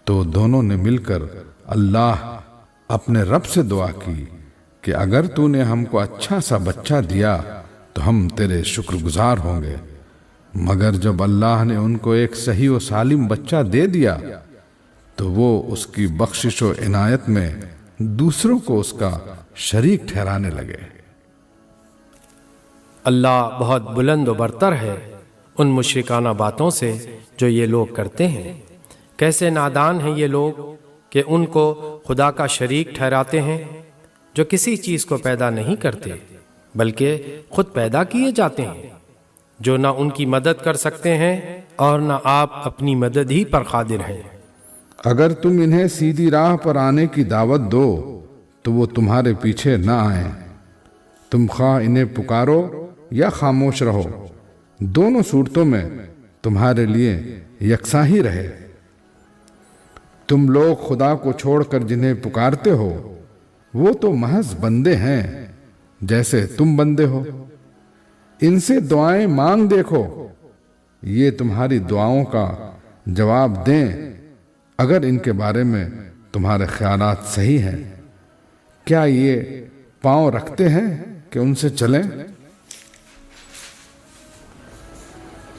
تو دونوں نے مل کر اللہ اپنے رب سے دعا کی کہ اگر تو نے ہم کو اچھا سا بچہ دیا تو ہم تیرے شکر گزار ہوں گے۔ مگر جب اللہ نے ان کو ایک صحیح و سالم بچہ دے دیا تو وہ اس کی بخشش و عنایت میں دوسروں کو اس کا شریک ٹھہرانے لگے۔ اللہ بہت بلند و برتر ہے ان مشرکانہ باتوں سے جو یہ لوگ کرتے ہیں۔ کیسے نادان ہیں یہ لوگ کہ ان کو خدا کا شریک ٹھہراتے ہیں جو کسی چیز کو پیدا نہیں کرتے بلکہ خود پیدا کیے جاتے ہیں، جو نہ ان کی مدد کر سکتے ہیں اور نہ آپ اپنی مدد ہی پر قادر ہیں۔ اگر تم انہیں سیدھی راہ پر آنے کی دعوت دو تو وہ تمہارے پیچھے نہ آئیں۔ تم خواہ انہیں پکارو یا خاموش رہو، دونوں صورتوں میں تمہارے لیے یکساں ہی رہے۔ تم لوگ خدا کو چھوڑ کر جنہیں پکارتے ہو وہ تو محض بندے ہیں جیسے تم بندے ہو۔ ان سے دعائیں مانگ دیکھو، یہ تمہاری دعاؤں کا جواب دیں اگر ان کے بارے میں تمہارے خیالات صحیح ہیں۔ کیا یہ پاؤں رکھتے ہیں کہ ان سے چلیں؟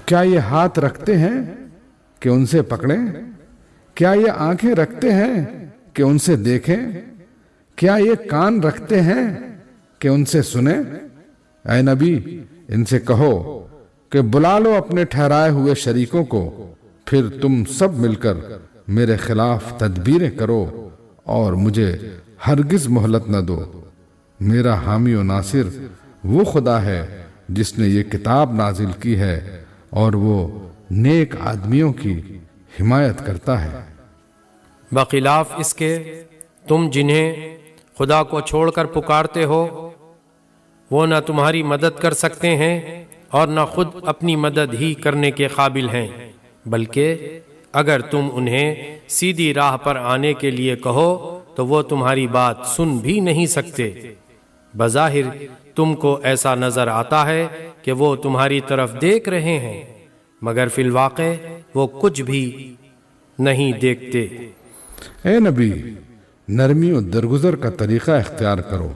کیا یہ ہاتھ رکھتے ہیں کہ ان سے پکڑیں؟ کیا یہ آنکھیں رکھتے ہیں کہ ان سے دیکھیں؟ کیا یہ کان رکھتے ہیں کہ ان سے سنیں؟ اے نبی، ان سے کہو کہ بلا لو اپنے ٹھہرائے ہوئے شریکوں کو، پھر تم سب مل کر میرے خلاف تدبیریں کرو اور مجھے ہرگز مہلت نہ دو۔ میرا حامی و ناصر وہ خدا ہے جس نے یہ کتاب نازل کی ہے اور وہ نیک آدمیوں کی حمایت کرتا ہے۔ بخلاف اس کے تم جنہیں خدا کو چھوڑ کر پکارتے ہو وہ نہ تمہاری مدد کر سکتے ہیں اور نہ خود اپنی مدد ہی کرنے کے قابل ہیں، بلکہ اگر تم انہیں سیدھی راہ پر آنے کے لیے کہو تو وہ تمہاری بات سن بھی نہیں سکتے۔ بظاہر تم کو ایسا نظر آتا ہے کہ وہ تمہاری طرف دیکھ رہے ہیں، مگر فی الواقع وہ کچھ بھی نہیں دیکھتے۔ اے نبی، نرمی و درگزر کا طریقہ اختیار کرو،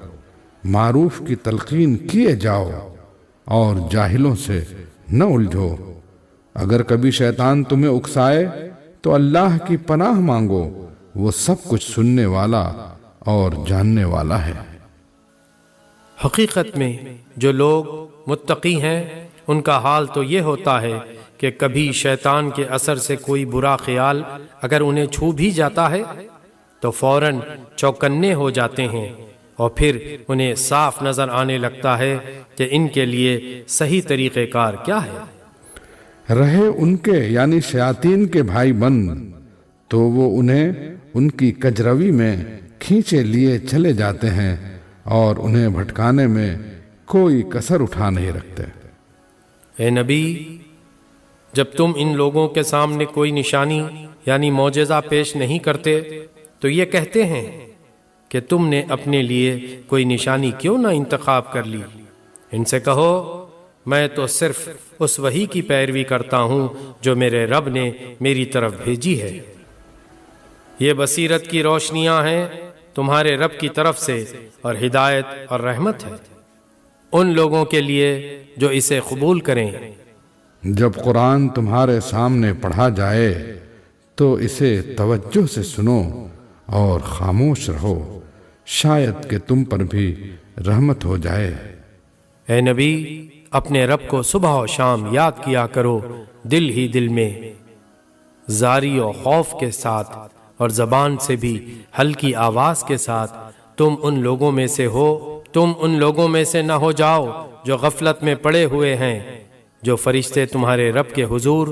معروف کی تلقین کیے جاؤ اور جاہلوں سے نہ الجھو۔ اگر کبھی شیطان تمہیں اکسائے تو اللہ کی پناہ مانگو، وہ سب کچھ سننے والا اور جاننے والا ہے۔ حقیقت میں جو لوگ متقی ہیں ان کا حال تو یہ ہوتا ہے کہ کبھی شیطان کے اثر سے کوئی برا خیال اگر انہیں چھو بھی جاتا ہے تو فوراً چوکنے ہو جاتے ہیں اور پھر انہیں صاف نظر آنے لگتا ہے کہ ان کے لیے صحیح طریقہ کار کیا ہے۔ رہے ان کے یعنی شیاطین کے بھائی بند تو وہ انہیں ان کی کجروی میں کھینچے لیے چلے جاتے ہیں اور انہیں بھٹکانے میں کوئی کسر اٹھا نہیں رکھتے۔ اے نبی، جب تم ان لوگوں کے سامنے کوئی نشانی یعنی معجزہ پیش نہیں کرتے تو یہ کہتے ہیں کہ تم نے اپنے لیے کوئی نشانی کیوں نہ انتخاب کر لی۔ ان سے کہو میں تو صرف اس وحی کی پیروی کرتا ہوں جو میرے رب نے میری طرف بھیجی ہے۔ یہ بصیرت کی روشنیاں ہیں تمہارے رب کی طرف سے اور ہدایت اور رحمت ہے ان لوگوں کے لیے جو اسے قبول کریں۔ جب قرآن تمہارے سامنے پڑھا جائے تو اسے توجہ سے سنو اور خاموش رہو، شاید کہ تم پر بھی رحمت ہو جائے۔ اے نبی، اپنے رب کو صبح و شام یاد کیا کرو، دل ہی دل میں، زاری و خوف کے ساتھ اور زبان سے بھی ہلکی آواز کے ساتھ۔ تم ان لوگوں میں سے نہ ہو جاؤ جو غفلت میں پڑے ہوئے ہیں۔ جو فرشتے تمہارے رب کے حضور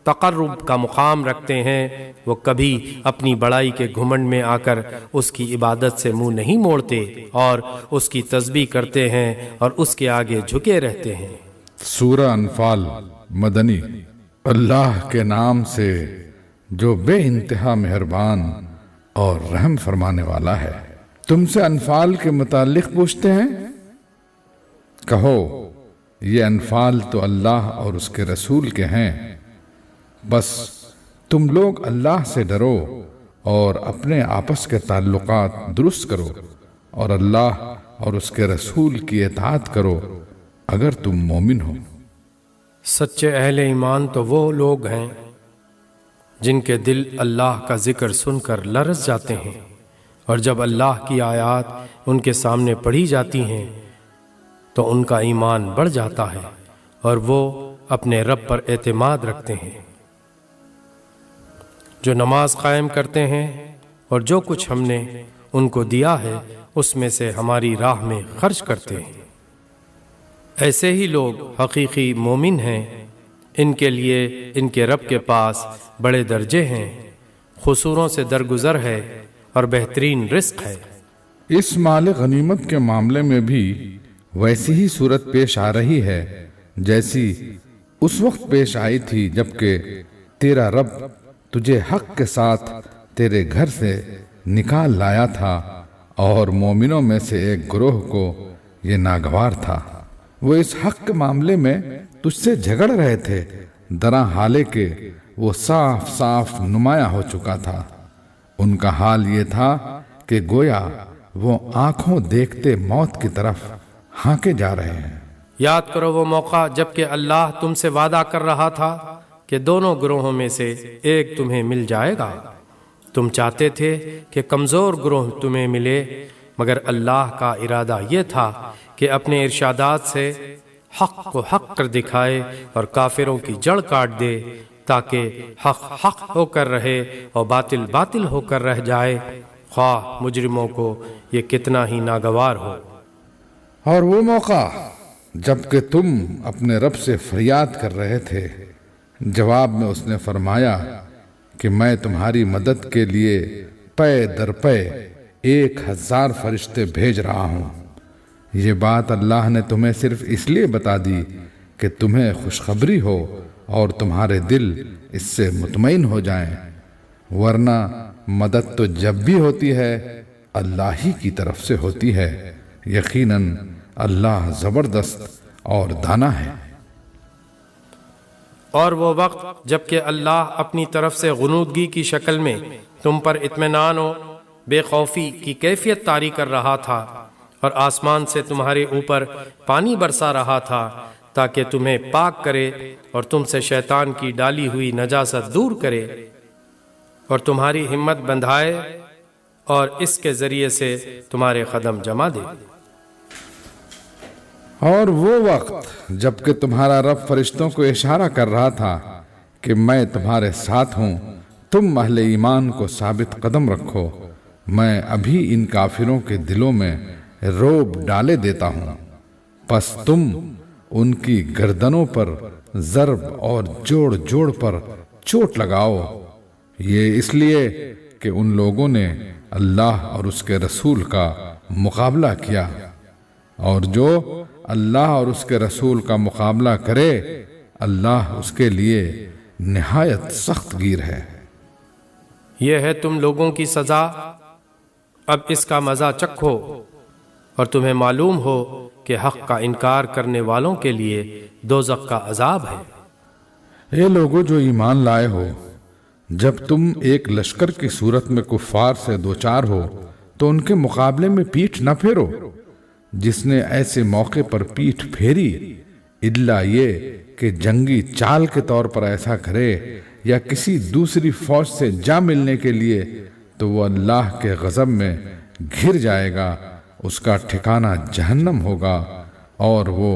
تقرب کا مقام رکھتے ہیں وہ کبھی اپنی بڑائی کے گھمنڈ میں آ کر اس کی عبادت سے منہ نہیں موڑتے اور اس کی تسبیح کرتے ہیں اور اس کے آگے جھکے رہتے ہیں۔ سورہ انفال مدنی۔ اللہ کے نام سے جو بے انتہا مہربان اور رحم فرمانے والا ہے۔ تم سے انفال کے متعلق پوچھتے ہیں، کہو یہ انفال تو اللہ اور اس کے رسول کے ہیں، بس تم لوگ اللہ سے ڈرو اور اپنے آپس کے تعلقات درست کرو اور اللہ اور اس کے رسول کی اطاعت کرو اگر تم مومن ہو۔ سچے اہل ایمان تو وہ لوگ ہیں جن کے دل اللہ کا ذکر سن کر لرز جاتے ہیں، اور جب اللہ کی آیات ان کے سامنے پڑھی جاتی ہیں تو ان کا ایمان بڑھ جاتا ہے اور وہ اپنے رب پر اعتماد رکھتے ہیں۔ جو نماز قائم کرتے ہیں اور جو کچھ ہم نے ان کو دیا ہے اس میں سے ہماری راہ میں خرچ کرتے ہیں، ایسے ہی لوگ حقیقی مومن ہیں۔ ان کے لیے ان کے رب کے پاس بڑے درجے ہیں، قصوروں سے درگزر ہے اور بہترین رزق ہے۔ اس مال غنیمت کے معاملے میں بھی ویسی ہی صورت پیش آ رہی ہے جیسی اس وقت پیش آئی تھی جبکہ تیرا رب تجھے حق کے ساتھ تیرے گھر سے نکال لایا تھا اور مومنوں میں سے ایک گروہ کو یہ ناگوار تھا۔ وہ اس حق کے معاملے میں تجھ سے جھگڑ رہے تھے، درا حالے کہ وہ صاف صاف نمایاں ہو چکا تھا۔ ان کا حال یہ تھا کہ گویا وہ آنکھوں دیکھتے موت کی طرف ہانکے جا رہے ہیں۔ یاد کرو وہ موقع جب کہ اللہ تم سے وعدہ کر رہا تھا کہ دونوں گروہوں میں سے ایک تمہیں مل جائے گا۔ تم چاہتے تھے کہ کمزور گروہ تمہیں ملے، مگر اللہ کا ارادہ یہ تھا کہ اپنے ارشادات سے حق کو حق کر دکھائے اور کافروں کی جڑ کاٹ دے تاکہ حق حق ہو کر رہے اور باطل باطل ہو کر رہ جائے، خواہ مجرموں کو یہ کتنا ہی ناگوار ہو۔ اور وہ موقع جب کہ تم اپنے رب سے فریاد کر رہے تھے، جواب میں اس نے فرمایا کہ میں تمہاری مدد کے لیے پے در پے 1000 فرشتے بھیج رہا ہوں۔ یہ بات اللہ نے تمہیں صرف اس لیے بتا دی کہ تمہیں خوشخبری ہو اور تمہارے دل اس سے مطمئن ہو جائیں، ورنہ مدد تو جب بھی ہوتی ہے اللہ ہی کی طرف سے ہوتی ہے، یقیناً اللہ زبردست اور دانا ہے۔ اور وہ وقت جب کہ اللہ اپنی طرف سے غنودگی کی شکل میں تم پر اطمینان و بے خوفی کی کیفیت طاری کر رہا تھا، اور آسمان سے تمہارے اوپر پانی برسا رہا تھا تاکہ تمہیں پاک کرے اور تم سے شیطان کی ڈالی ہوئی نجاست دور کرے اور تمہاری ہمت بندھائے اور اس کے ذریعے سے تمہارے قدم جما دے۔ اور وہ وقت جب کہ تمہارا رب فرشتوں کو اشارہ کر رہا تھا کہ میں تمہارے ساتھ ہوں، تم اہل ایمان کو ثابت قدم رکھو، میں ابھی ان کافروں کے دلوں میں روب ڈالے دیتا ہوں، پس تم ان کی گردنوں پر ضرب اور جوڑ جوڑ پر چوٹ لگاؤ، یہ اس لیے کہ ان لوگوں نے اللہ اور اس کے رسول کا مقابلہ کیا، اور جو اللہ اور اس کے رسول کا مقابلہ کرے اللہ اس کے لیے نہایت سخت گیر ہے۔ یہ ہے تم لوگوں کی سزا، اب اس کا مزہ چکھو، اور تمہیں معلوم ہو کہ حق کا انکار کرنے والوں کے لیے دوزخ کا عذاب ہے۔ اے لوگو جو ایمان لائے ہو، جب تم ایک لشکر کی صورت میں کفار سے دوچار ہو تو ان کے مقابلے میں پیٹھ نہ پھیرو۔ جس نے ایسے موقع پر پیٹھ پھیری الا یہ کہ جنگی چال کے طور پر ایسا کرے یا کسی دوسری فوج سے جا ملنے کے لیے، تو وہ اللہ کے غضب میں گھر جائے گا، اس کا ٹھکانہ جہنم ہوگا اور وہ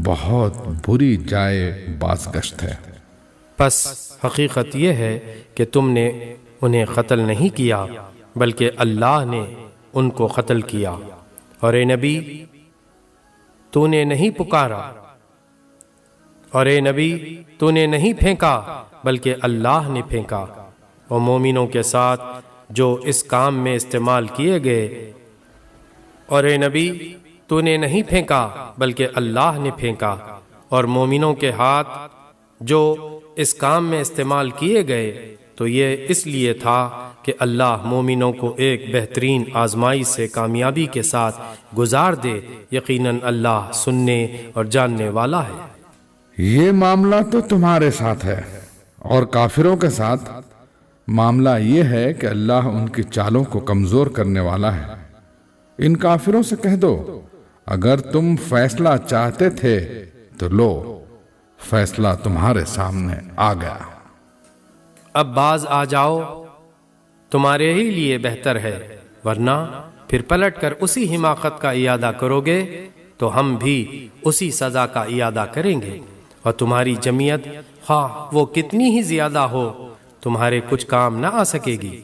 بہت بری جائے بازگشت ہے۔ پس حقیقت یہ ہے کہ تم نے انہیں قتل نہیں کیا بلکہ اللہ نے ان کو قتل کیا، اور اے نبی تو نے نہیں پکارا، اور اے نبی تو نے نہیں پھینکا بلکہ اللہ نے پھینکا، اور مومنوں کے ساتھ جو اس کام میں استعمال کیے گئے، اور اے نبی تو نے نہیں پھینکا بلکہ اللہ نے پھینکا، اور مومنوں کے ہاتھ جو اس کام میں استعمال کیے گئے تو یہ اس لیے تھا کہ اللہ مومنوں کو ایک بہترین آزمائی سے کامیابی کے ساتھ گزار دے، یقیناً اللہ سننے اور جاننے والا ہے۔ یہ معاملہ تو تمہارے ساتھ ہے، اور کافروں کے ساتھ معاملہ یہ ہے کہ اللہ ان کی چالوں کو کمزور کرنے والا ہے۔ ان کافروں سے کہہ دو اگر تم فیصلہ چاہتے تھے تو لو، فیصلہ تمہارے سامنے آ گیا۔ اب باز آ جاؤ، تمہارے ہی لیے بہتر ہے، ورنہ پھر پلٹ کر اسی حماقت کا اعادہ کرو گے تو ہم بھی اسی سزا کا اعادہ کریں گے، اور تمہاری جمعیت خواہ وہ کتنی ہی زیادہ ہو تمہارے کچھ کام نہ آ سکے گی۔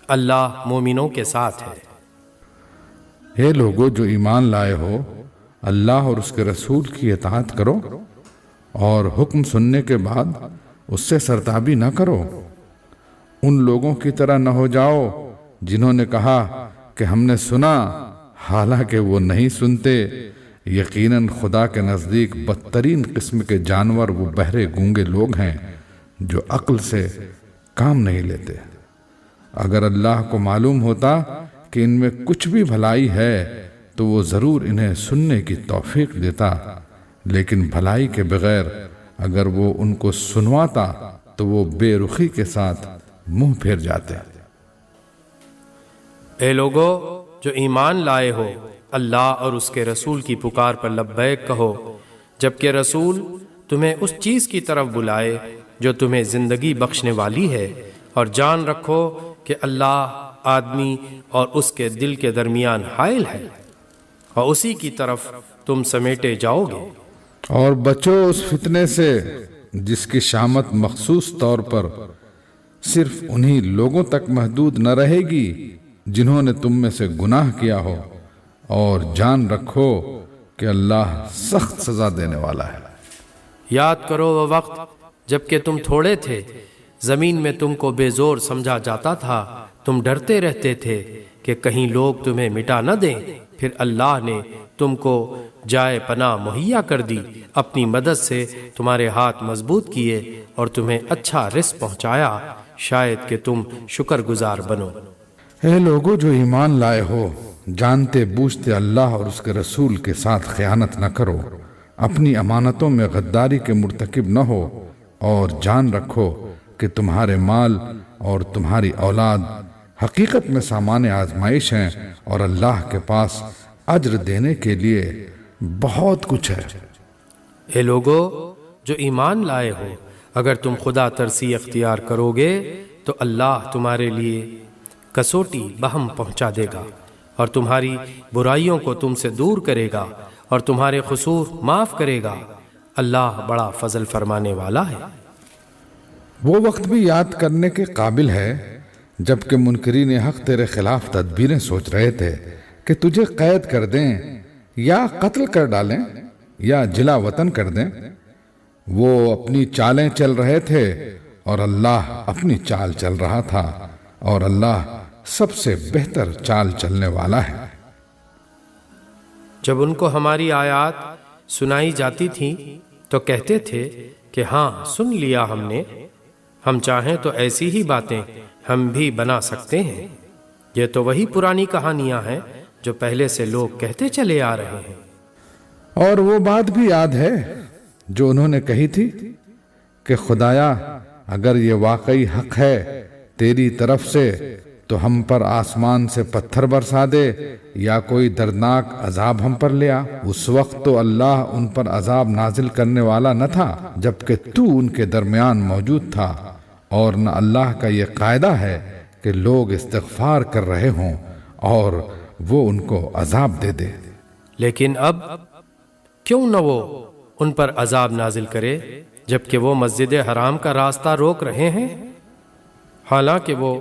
اللہ مومنوں کے ساتھ ہے۔ اے لوگو جو ایمان لائے ہو، اللہ اور اس کے رسول کی اطاعت کرو اور حکم سننے کے بعد اس سے سرتابی نہ کرو۔ ان لوگوں کی طرح نہ ہو جاؤ جنہوں نے کہا کہ ہم نے سنا حالانکہ وہ نہیں سنتے۔ یقیناً خدا کے نزدیک بدترین قسم کے جانور وہ بہرے گونگے لوگ ہیں جو عقل سے کام نہیں لیتے۔ اگر اللہ کو معلوم ہوتا کہ ان میں کچھ بھی بھلائی ہے تو وہ ضرور انہیں سننے کی توفیق دیتا، لیکن بھلائی کے بغیر اگر وہ ان کو سنواتا تو وہ بے رخی کے ساتھ منہ پھیر جاتے۔ اے لوگو جو ایمان لائے ہو، اللہ اور اس کے رسول کی پکار پر لبیک کہو، جبکہ رسول تمہیں اس چیز کی طرف بلائے جو تمہیں زندگی بخشنے والی ہے، اور جان رکھو کہ اللہ آدمی اور اس کے دل کے درمیان حائل ہے، اور اسی کی طرف تم سمیٹے جاؤ گے۔ اور بچو اس فتنے سے جس کی شامت مخصوص طور پر صرف انہی لوگوں تک محدود نہ رہے گی جنہوں نے تم میں سے گناہ کیا ہو، اور جان رکھو کہ اللہ سخت سزا دینے والا ہے۔ یاد کرو وہ وقت جب کہ تم تھوڑے تھے، زمین میں تم کو بے زور سمجھا جاتا تھا، تم ڈرتے رہتے تھے کہ کہیں لوگ تمہیں مٹا نہ دیں، پھر اللہ نے تم کو جائے پناہ مہیا کر دی، اپنی مدد سے تمہارے ہاتھ مضبوط کیے اور تمہیں اچھا رزق پہنچایا، شاید کہ تم شکر گزار بنو۔ اے لوگو جو ایمان لائے ہو، جانتے بوجھتے اللہ اور اس کے رسول کے ساتھ خیانت نہ کرو، اپنی امانتوں میں غداری کے مرتکب نہ ہو، اور جان رکھو کہ تمہارے مال اور تمہاری اولاد حقیقت میں سامان آزمائش ہیں، اور اللہ کے پاس اجر دینے کے لیے بہت کچھ ہے۔ اے لوگو جو ایمان لائے ہو، اگر تم خدا ترسی اختیار کرو گے تو اللہ تمہارے لیے کسوٹی بہم پہنچا دے گا، اور تمہاری برائیوں کو تم سے دور کرے گا، اور تمہارے قصور معاف کرے گا۔ اللہ بڑا فضل فرمانے والا ہے۔ وہ وقت بھی یاد کرنے کے قابل ہے جب کہ منکرین حق تیرے خلاف تدبیریں سوچ رہے تھے کہ تجھے قید کر دیں یا قتل کر ڈالیں یا جلا وطن کر دیں۔ وہ اپنی چالیں چل رہے تھے اور اللہ اپنی چال چل رہا تھا، اور اللہ سب سے بہتر چال چلنے والا ہے۔ جب ان کو ہماری آیات سنائی جاتی تھیں تو کہتے تھے کہ ہاں سن لیا ہم نے، ہم چاہیں تو ایسی ہی باتیں ہم بھی بنا سکتے ہیں، یہ تو وہی پرانی کہانیاں ہیں جو پہلے سے لوگ کہتے چلے آ رہے ہیں۔ اور وہ بات بھی یاد ہے جو انہوں نے کہی تھی کہ خدایا اگر یہ واقعی حق ہے تیری طرف سے تو ہم پر آسمان سے پتھر برسا دے یا کوئی دردناک عذاب ہم پر لیا۔ اس وقت تو اللہ ان پر عذاب نازل کرنے والا نہ تھا جبکہ تو ان کے درمیان موجود تھا، اور نہ اللہ کا یہ قاعدہ ہے کہ لوگ استغفار کر رہے ہوں اور وہ ان کو عذاب دے دے۔ لیکن اب کیوں نہ وہ ان پر عذاب نازل کرے جبکہ وہ مسجد حرام کا راستہ روک رہے ہیں، حالانکہ وہ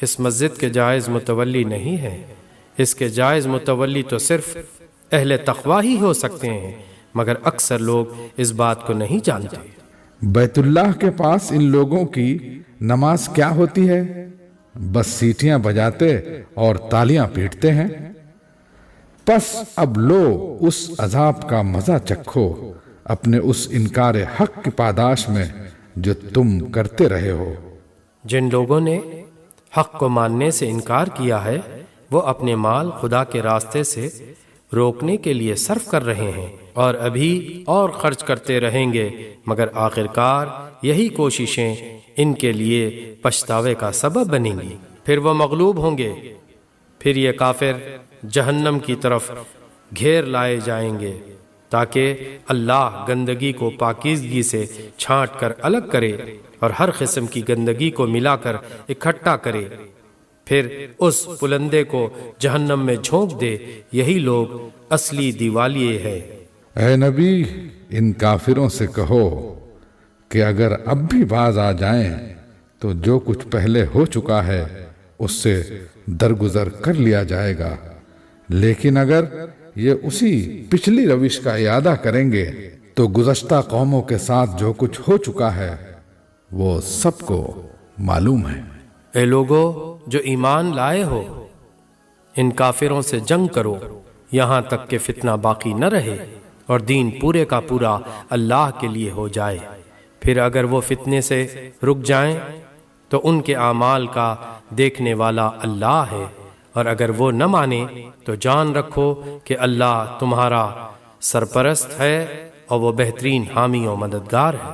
اس مسجد کے جائز متولی نہیں ہیں۔ اس کے جائز متولی تو صرف اہل تقوی ہی ہو سکتے ہیں، مگر اکثر لوگ اس بات کو نہیں جانتے۔ بیت اللہ کے پاس ان لوگوں کی نماز کیا ہوتی ہے؟ بس سیٹیاں بجاتے اور تالیاں پیٹتے ہیں۔ پس اب لو اس عذاب کا مزہ چکھو اپنے اس انکار حق کی پاداش میں جو تم کرتے رہے ہو۔ جن لوگوں نے حق کو ماننے سے انکار کیا ہے وہ اپنے مال خدا کے راستے سے روکنے کے لیے صرف کر رہے ہیں، اور ابھی اور خرچ کرتے رہیں گے، مگر آخرکار یہی کوششیں ان کے لیے پچھتاوے کا سبب بنیں گی۔ پھر وہ مغلوب ہوں گے، پھر یہ کافر جہنم کی طرف گھیر لائے جائیں گے تاکہ اللہ گندگی کو پاکیزگی سے چھانٹ کر الگ کرے اور ہر قسم کی گندگی کو ملا کر اکٹھا کرے، پھر اس پلندے کو جہنم میں جھونک دے۔ یہی لوگ اصلی دیوالیے ہیں۔ اے نبی ان کافروں سے کہو کہ اگر اب بھی باز آ جائیں تو جو کچھ پہلے ہو چکا ہے اس سے درگزر کر لیا جائے گا، لیکن اگر یہ اسی پچھلی روش کا اعادہ کریں گے تو گزشتہ قوموں کے ساتھ جو کچھ ہو چکا ہے وہ سب کو معلوم ہے۔ اے لوگو جو ایمان لائے ہو، ان کافروں سے جنگ کرو یہاں تک کہ فتنہ باقی نہ رہے اور دین پورے کا پورا اللہ کے لیے ہو جائے۔ پھر اگر وہ فتنے سے رک جائیں تو ان کے اعمال کا دیکھنے والا اللہ ہے، اور اگر وہ نہ مانے تو جان رکھو کہ اللہ تمہارا سرپرست ہے اور وہ بہترین حامی و مددگار ہے۔